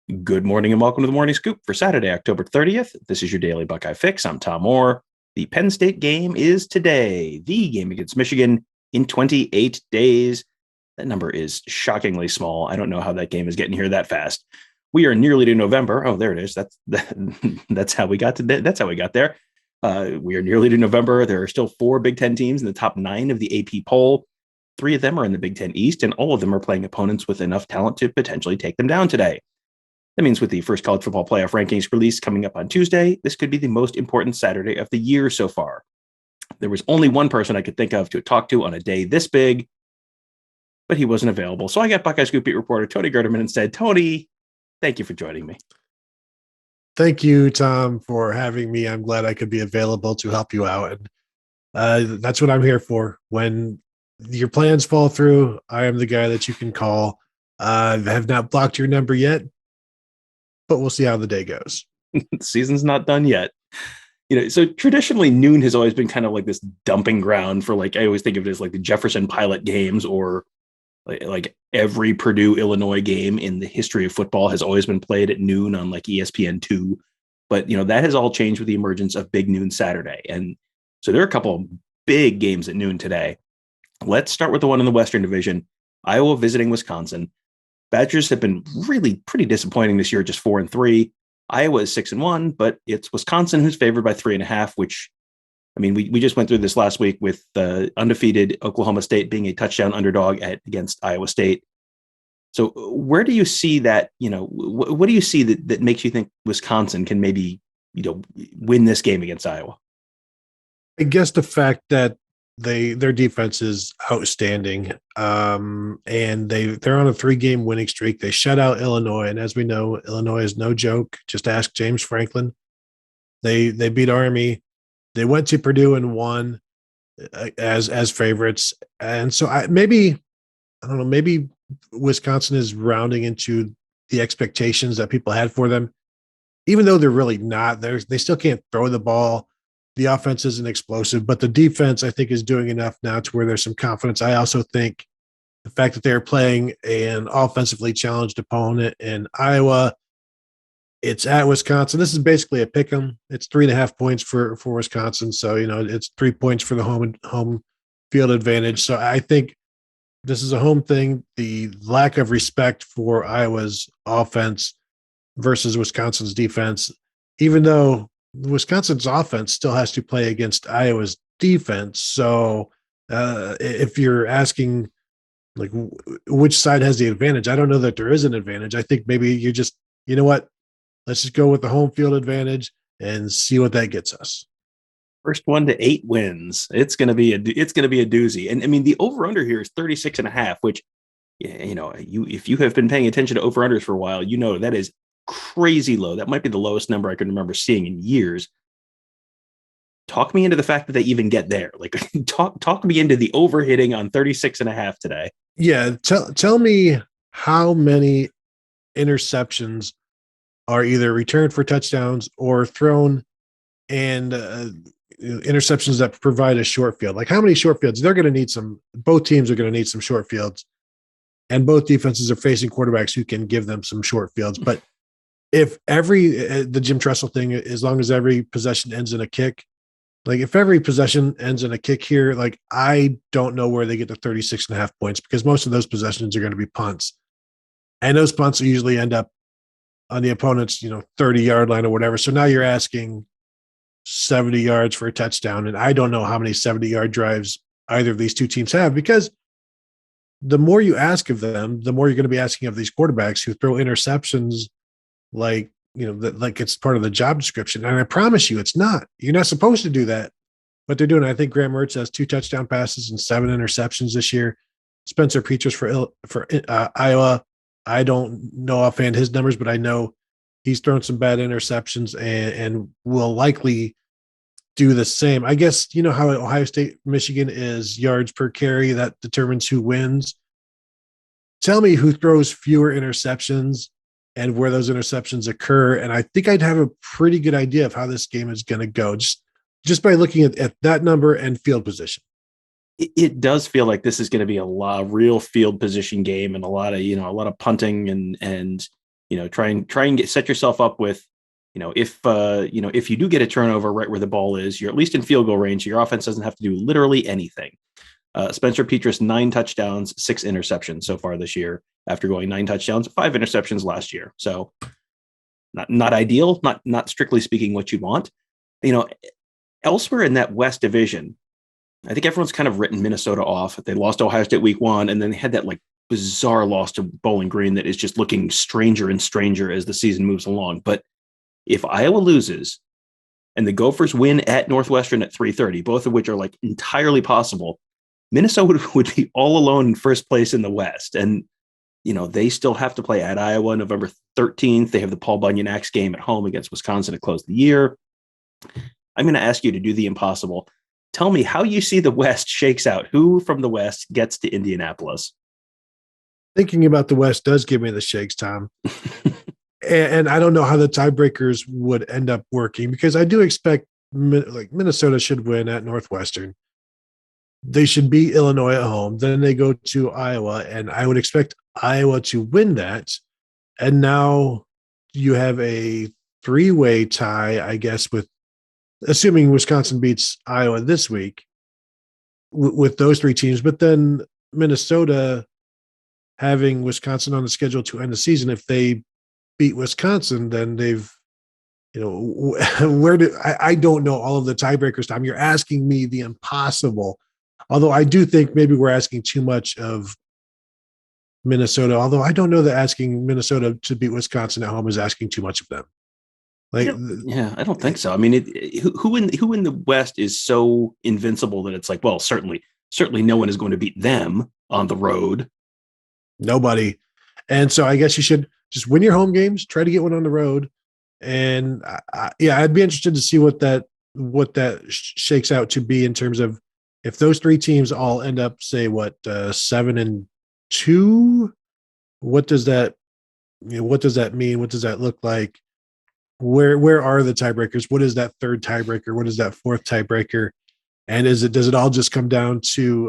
Good morning and welcome to the Morning Scoop for Saturday, October 30th. This is your daily Buckeye fix. I'm Tom Orr. The Penn State game is today, the game against Michigan in 28 days. That number is shockingly small. I don't know how that game is getting here that fast. We are nearly to November. Oh, there it is. That's how we got to that's how we got there. We are nearly to November. There are still 4 Big Ten teams in the top 9 of the AP poll. 3 of them are in the Big Ten East, and all of them are playing opponents with enough talent to potentially take them down today. That means with the first college football playoff rankings release coming up on Tuesday, this could be the most important Saturday of the year so far. There was only one person I could think of to talk to on a day this big, but he wasn't available. So I got Buckeye Scoop beat reporter Tony Gerdeman and said, Tony, thank you for joining me. Thank you, Tom, for having me. I'm glad I could be available to help you out. And that's what I'm here for. When your plans fall through, I am the guy that you can call. I have not blocked your number yet, but we'll see how the day goes. The season's not done yet. So traditionally noon has always been kind of like this dumping ground for I always think of it as like the Jefferson Pilot games or like every Purdue Illinois game in the history of football has always been played at noon on like ESPN2. But, that has all changed with the emergence of Big Noon Saturday. And so there are a couple of big games at noon today. Let's start with the one in the Western Division, Iowa visiting Wisconsin. Badgers have been really pretty disappointing this year, just 4-3. Iowa is 6-1, but it's Wisconsin who's favored by 3.5, which, we just went through this last week with the undefeated Oklahoma State being a touchdown underdog against Iowa State. So where do you see that, what do you see that makes you think Wisconsin can maybe, win this game against Iowa? I guess the fact that their defense is outstanding. And they're on a 3-game winning streak. They shut out Illinois. And as we know, Illinois is no joke. Just ask James Franklin. They beat Army. They went to Purdue and won as favorites. And so maybe Wisconsin is rounding into the expectations that people had for them, even though they're really not. They still can't throw the ball. The offense isn't explosive, but the defense, I think, is doing enough now to where there's some confidence. I also think the fact that they're playing an offensively challenged opponent in Iowa, it's at Wisconsin. This is basically a pick 'em. It's 3.5 points for Wisconsin. So, it's 3 points for the home field advantage. So I think this is a home thing. The lack of respect for Iowa's offense versus Wisconsin's defense, even though Wisconsin's offense still has to play against Iowa's defense. So if you're asking which side has the advantage, I don't know that there is an advantage. I think maybe you just, let's just go with the home field advantage and see what that gets us. First 1 to 8 wins. It's going to be a doozy. And the over under here is 36.5, which, if you have been paying attention to over unders for a while, that is crazy low. That might be the lowest number I can remember seeing in years. Talk me into the fact that they even get there. Talk me into the overhitting on 36.5 today. Yeah. Tell me how many interceptions are either returned for touchdowns or thrown and interceptions that provide a short field. Like how many short fields? They're going to need both teams are going to need some short fields, and both defenses are facing quarterbacks who can give them some short fields. But if the Jim Tressel thing, as long as every possession ends in a kick, if every possession ends in a kick here, I don't know where they get to 36.5 points, because most of those possessions are going to be punts. And those punts usually end up on the opponent's, 30-yard line or whatever. So now you're asking 70 yards for a touchdown. And I don't know how many 70-yard drives either of these two teams have, because the more you ask of them, the more you're going to be asking of these quarterbacks who throw interceptions like it's part of the job description. And I promise you, it's not. You're not supposed to do that, but they're doing it. I think Graham Mertz has 2 touchdown passes and 7 interceptions this year. Spencer Petras for Iowa, I don't know offhand his numbers, but I know he's thrown some bad interceptions and will likely do the same. I guess, how Ohio State, Michigan is yards per carry. That determines who wins. Tell me who throws fewer interceptions and where those interceptions occur. And I think I'd have a pretty good idea of how this game is going to go just by looking at that number and field position. It does feel like this is going to be a real field position game and a lot of punting and Set yourself up with, if you do get a turnover right where the ball is, you're at least in field goal range. So your offense doesn't have to do literally anything. Spencer Petras, 9 touchdowns, 6 interceptions so far this year, after going 9 touchdowns, 5 interceptions last year. So not ideal, not strictly speaking what you want. Elsewhere in that West Division, I think everyone's kind of written Minnesota off. They lost to Ohio State week 1, and then they had that like bizarre loss to Bowling Green that is just looking stranger and stranger as the season moves along. But if Iowa loses and the Gophers win at Northwestern at 3:30, both of which are like entirely possible, Minnesota would be all alone in first place in the West. And, they still have to play at Iowa November 13th. They have the Paul Bunyan Axe game at home against Wisconsin to close the year. I'm going to ask you to do the impossible. Tell me how you see the West shakes out. Who from the West gets to Indianapolis? Thinking about the West does give me the shakes, Tom. And I don't know how the tiebreakers would end up working, because I do expect Minnesota should win at Northwestern. They should beat Illinois at home. Then they go to Iowa, and I would expect Iowa to win that. And now you have a 3-way tie, I guess, with assuming Wisconsin beats Iowa this week with those 3 teams. But then Minnesota having Wisconsin on the schedule to end the season, if they beat Wisconsin, then they've, I don't know all of the tiebreakers, Tom. You're asking me the impossible. Although I do think maybe we're asking too much of Minnesota. Although I don't know that asking Minnesota to beat Wisconsin at home is asking too much of them. I don't think so. I mean, who in the West is so invincible that it's like, well, certainly no one is going to beat them on the road. Nobody. And so I guess you should just win your home games, try to get one on the road. And I'd be interested to see what that shakes out to be in terms of if those 3 teams all end up, say, 7-2. What does that mean? What does that look like? Where are the tiebreakers? What is that 3rd tiebreaker? What is that 4th tiebreaker? And does it all just come down to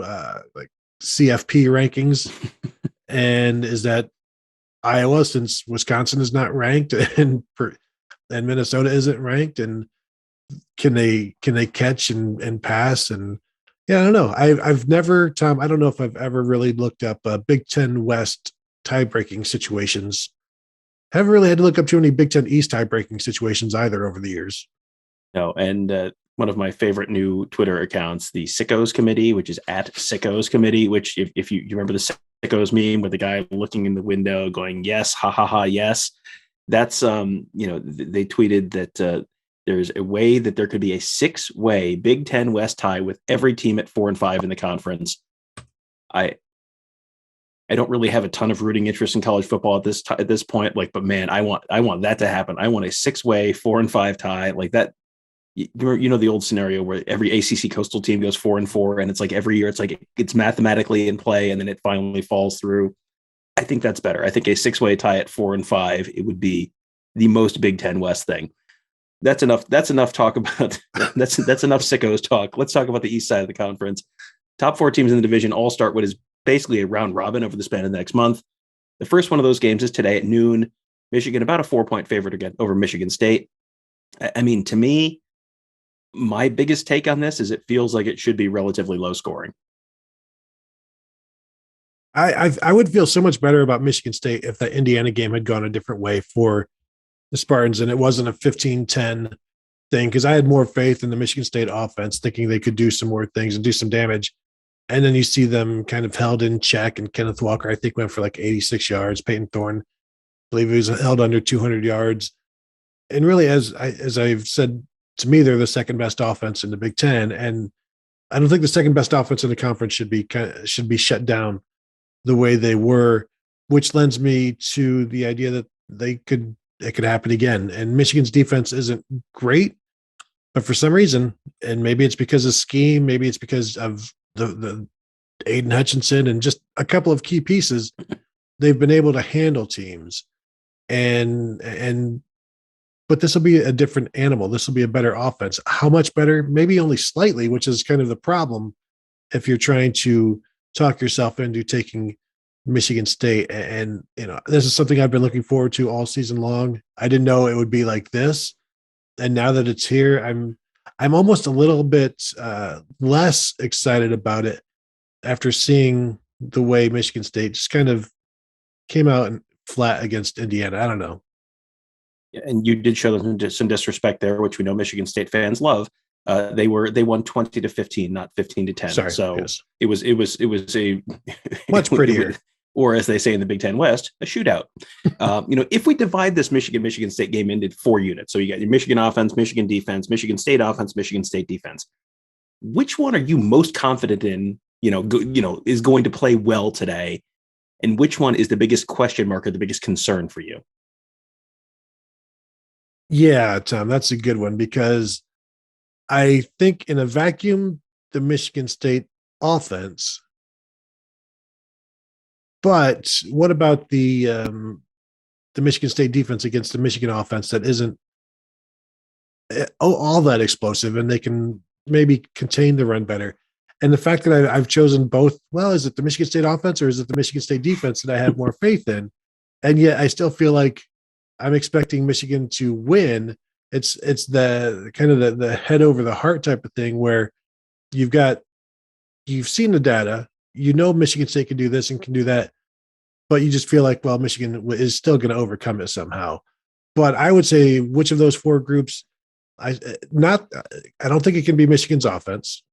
like CFP rankings? And is that Iowa, since Wisconsin is not ranked and Minnesota isn't ranked, and can they catch and pass? And I don't know. I've never, Tom, I don't know if I've ever really looked up Big Ten West tie-breaking situations. Haven't really had to look up too many Big Ten East tie-breaking situations either over the years. No, and one of my favorite new Twitter accounts, the Sickos Committee, which is at Sickos Committee, which if you remember the Sickos meme with the guy looking in the window going, yes, ha, ha, ha, yes. That's, they tweeted that there's a way that there could be a 6-way Big Ten West tie with every team at 4 and 5 in the conference. I don't really have a ton of rooting interest in college football at this point. But man, I want that to happen. I want a 6-way 4 and 5 tie like that. The old scenario where every ACC coastal team goes 4 and 4, and it's like every year it's mathematically in play, and then it finally falls through. I think that's better. I think a 6-way tie at 4 and 5, it would be the most Big Ten West thing. That's enough talk about that's enough sickos talk. Let's talk about the east side of the conference. Top 4 teams in the division all start what is basically a round robin over the span of the next month. The first one of those games is today at noon. Michigan about a 4-point favorite again over Michigan State. I mean, to me, my biggest take on this is it feels like it should be relatively low scoring. I would feel so much better about Michigan State if that Indiana game had gone a different way for the Spartans and it wasn't a 15-10 thing, because I had more faith in the Michigan State offense, thinking they could do some more things and do some damage. And then you see them kind of held in check, and Kenneth Walker, I think, went for like 86 yards. Peyton Thorne, I believe he was held under 200 yards. And really, as I've said, to me, they're the second best offense in the Big Ten. And I don't think the second best offense in the conference should be shut down the way they were, which lends me to the idea that it could happen again. And Michigan's defense isn't great, but for some reason, and maybe it's because of scheme, maybe it's because of the Aiden Hutchinson and just a couple of key pieces, they've been able to handle teams. But this will be a different animal. This will be a better offense. How much better? Maybe only slightly, which is kind of the problem if you're trying to talk yourself into taking Michigan State. And, this is something I've been looking forward to all season long. I didn't know it would be like this. And now that it's here, I'm almost a little bit less excited about it after seeing the way Michigan State just kind of came out and flat against Indiana. I don't know. And you did show them some disrespect there, which we know Michigan State fans love. They won 20-15, not 15-10. Sorry. So yes. it was a Much prettier. Or as they say in the Big Ten West, a shootout. If we divide this Michigan State game into 4 units, so you got your Michigan offense, Michigan defense, Michigan State offense, Michigan State defense. Which one are you most confident in? Is going to play well today, and which one is the biggest question mark or the biggest concern for you? Yeah, Tom, that's a good one because I think in a vacuum, the Michigan State offense. But what about the Michigan State defense against the Michigan offense that isn't all that explosive, and they can maybe contain the run better? And the fact that I've chosen both, well, is it the Michigan State offense or is it the Michigan State defense that I have more faith in? And yet I still feel like I'm expecting Michigan to win. It's the kind of the head over the heart type of thing where you've seen the data, Michigan State can do this and can do that, but you just feel like, well, Michigan is still going to overcome it somehow. But I would say which of those 4 groups, I don't think it can be Michigan's offense.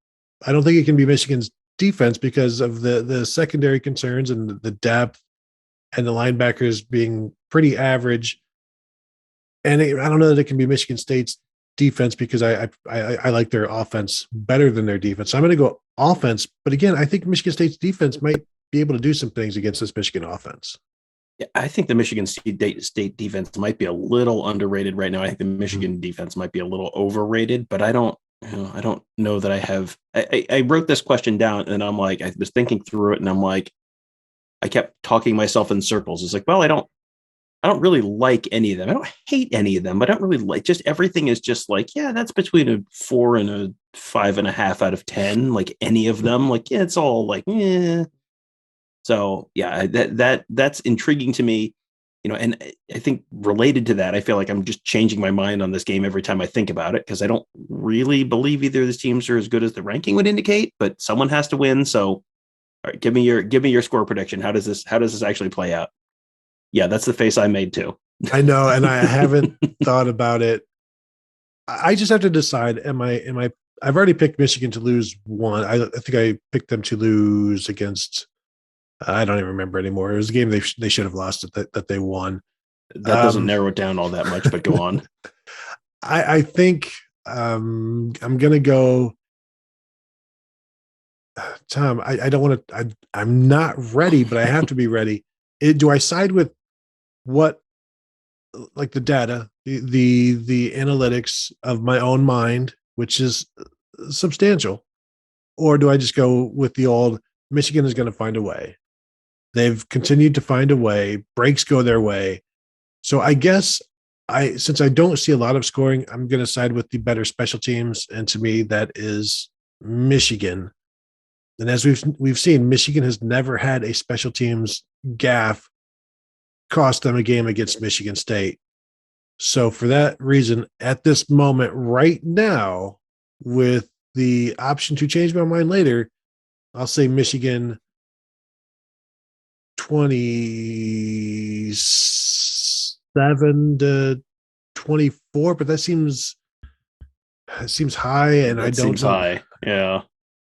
I don't think it can be Michigan's defense because of the secondary concerns and the depth and the linebackers being pretty average. And I don't know that it can be Michigan State's defense because I like their offense better than their defense. So I'm going to go offense. But again, I think Michigan State's defense might be able to do some things against this Michigan offense. Yeah, I think the Michigan State defense might be a little underrated right now. I think the Michigan defense might be a little overrated, but I don't know that I have. I wrote this question down and I'm like, I was thinking through it and I'm like, I kept talking myself in circles. It's like, well, I don't really like any of them. I don't hate any of them, but I don't really like, just everything is just like, yeah, that's between a 4 and a 5.5 out of 10. Like any of them, like, yeah, it's all like, yeah. So yeah, that's intriguing to me, and I think related to that, I feel like I'm just changing my mind on this game every time I think about it because I don't really believe either of these teams are as good as the ranking would indicate, but someone has to win. So, all right, give me your score prediction. How does this actually play out? Yeah, that's the face I made too. I know, and I haven't thought about it. I just have to decide. Am I? I've already picked Michigan to lose one. I think I picked them to lose against. I don't even remember anymore. It was a game they should have lost that they won. That doesn't narrow it down all that much, but go on. I think I'm gonna go. Tom, I don't want to. I'm not ready, but I have to be ready. Do I side with what, like the data, the analytics of my own mind, which is substantial, or do I just go with the old Michigan is going to find a way? They've continued to find a way. Breaks go their way. So I guess since I don't see a lot of scoring, I'm going to side with the better special teams, and to me, that is Michigan. And as we've seen, Michigan has never had a special teams gaffe cost them a game against Michigan State. So for that reason, at this moment right now, with the option to change my mind later, I'll say Michigan 27-24, but that seems high, and I don't know. High. Yeah.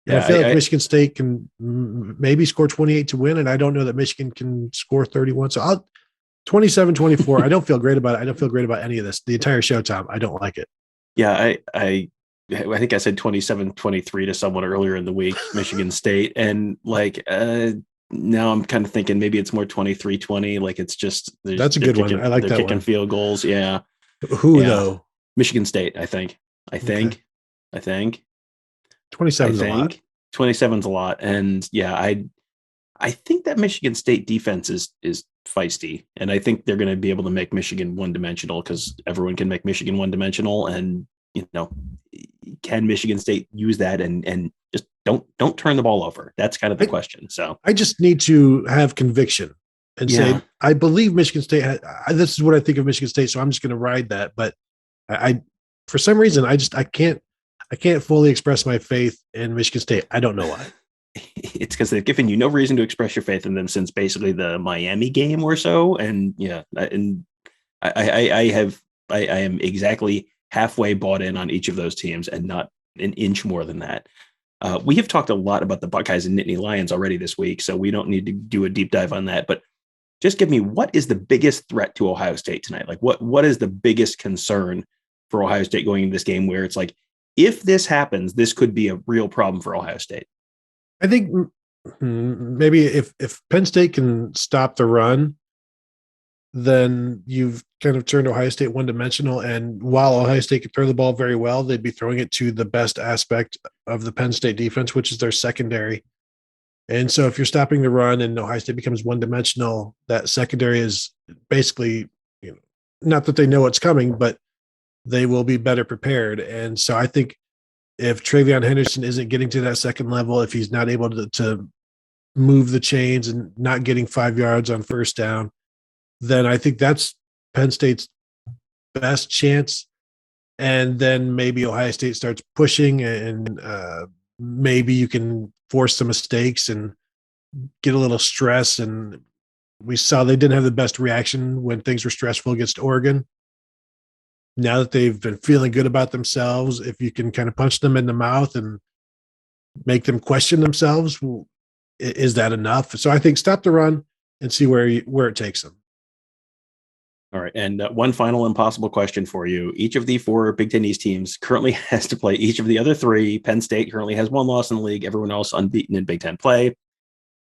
I feel like Michigan State can maybe score 28 to win, and I don't know that Michigan can score 31. So I'll 27-24. I don't feel great about it. I don't feel great about any of this. The entire show, Tom, I don't like it. Yeah, I think I said 27-23 to someone earlier in the week, Michigan State, and like now I'm kind of thinking maybe it's more 23-20. Like it's just that's a good one. I like that kicking one. Field goals. Yeah. Who though? Michigan State. I think. Okay. 27's a lot. 27's a lot, and yeah, I think that Michigan State defense is feisty, and I think they're going to be able to make Michigan one-dimensional because everyone can make Michigan one-dimensional, and can Michigan State use that and just don't turn the ball over. That's kind of the question. So I just need to have conviction and say, I believe Michigan State. This is what I think of Michigan State. So I'm just going to ride that. But I, for some reason, I can't fully express my faith in Michigan State. I don't know why. It's because they've given you no reason to express your faith in them since basically the Miami game or so. And and I am exactly halfway bought in on each of those teams and not an inch more than that. We have talked a lot about the Buckeyes and Nittany Lions already this week, so we don't need to do a deep dive on that. But just give me, what is the biggest threat to Ohio State tonight? Like what is the biggest concern for Ohio State going into this game where it's like, if this happens, this could be a real problem for Ohio State? I think maybe if Penn State can stop the run, then you've kind of turned Ohio State one-dimensional. And while Ohio State can throw the ball very well, they'd be throwing it to the best aspect of the Penn State defense, which is their secondary. And so if you're stopping the run and Ohio State becomes one-dimensional, that secondary is basically, not that they know what's coming, but they will be better prepared. And so I think if Travion Henderson isn't getting to that second level, if he's not able to move the chains and not getting 5 yards on first down, then I think that's Penn State's best chance. And then maybe Ohio State starts pushing and maybe you can force some mistakes and get a little stress. And we saw they didn't have the best reaction when things were stressful against Oregon. Now that they've been feeling good about themselves, if you can kind of punch them in the mouth and make them question themselves, well, is that enough? So I think stop the run and see where it takes them. All right. And one final impossible question for you. Each of the 4 Big Ten East teams currently has to play each of the other 3. Penn State currently has 1 loss in the league. Everyone else unbeaten in Big Ten play.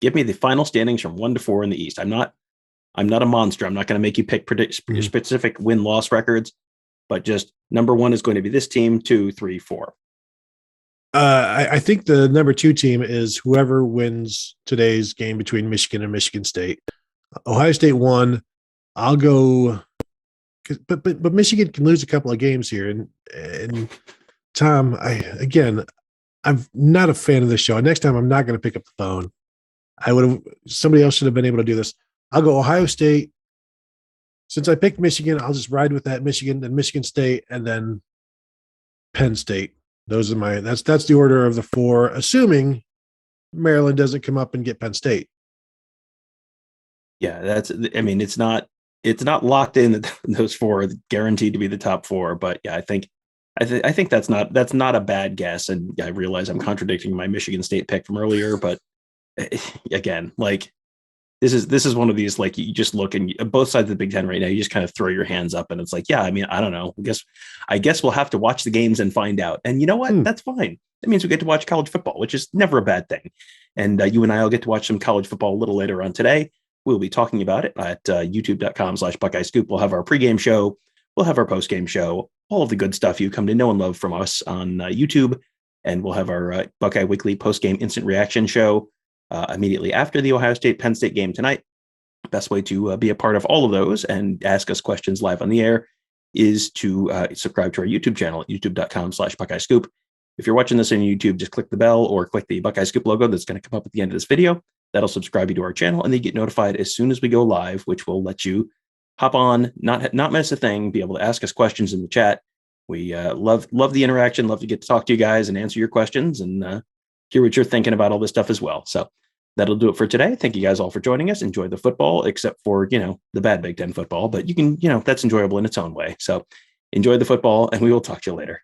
Give me the final standings from 1 to 4 in the East. I'm not a monster. I'm not going to make you predict specific win-loss records, but just number 1 is going to be this team, 2, 3, 4. I think the number 2 team is whoever wins today's game between Michigan and Michigan State. Ohio State won. I'll go, but Michigan can lose a couple of games here. And Tom, I'm not a fan of this show. Next time, I'm not going to pick up the phone. Somebody else should have been able to do this. I'll go Ohio State. Since I picked Michigan, I'll just ride with that. Michigan, then Michigan State, and then Penn State. Those are that's the order of the 4, assuming Maryland doesn't come up and get Penn State. Yeah, it's not locked in that those 4 are guaranteed to be the top 4, but yeah, I think that's not a bad guess. And I realize I'm contradicting my Michigan State pick from earlier, but again, like this is one of these, like, you just look and both sides of the Big Ten right now, you just kind of throw your hands up and it's like, yeah, I mean, I don't know. I guess we'll have to watch the games and find out. And you know what? That's fine. That means we get to watch college football, which is never a bad thing. And you and I will get to watch some college football a little later on today. We'll be talking about it at youtube.com/Buckeye Scoop. We'll have our pregame show. We'll have our postgame show, all of the good stuff you come to know and love from us on YouTube. And we'll have our Buckeye Weekly postgame instant reaction show immediately after the Ohio State Penn State game tonight. Best way to be a part of all of those and ask us questions live on the air is to subscribe to our YouTube channel at youtube.com/Buckeye Scoop. If you're watching this on YouTube, just click the bell or click the Buckeye Scoop logo that's going to come up at the end of this video. That'll subscribe you to our channel, and then you get notified as soon as we go live, which will let you hop on, not miss a thing, be able to ask us questions in the chat. We love the interaction, love to get to talk to you guys and answer your questions and hear what you're thinking about all this stuff as well. So that'll do it for today. Thank you guys all for joining us. Enjoy the football, except for, the bad Big Ten football, but you can, that's enjoyable in its own way. So enjoy the football, and we will talk to you later.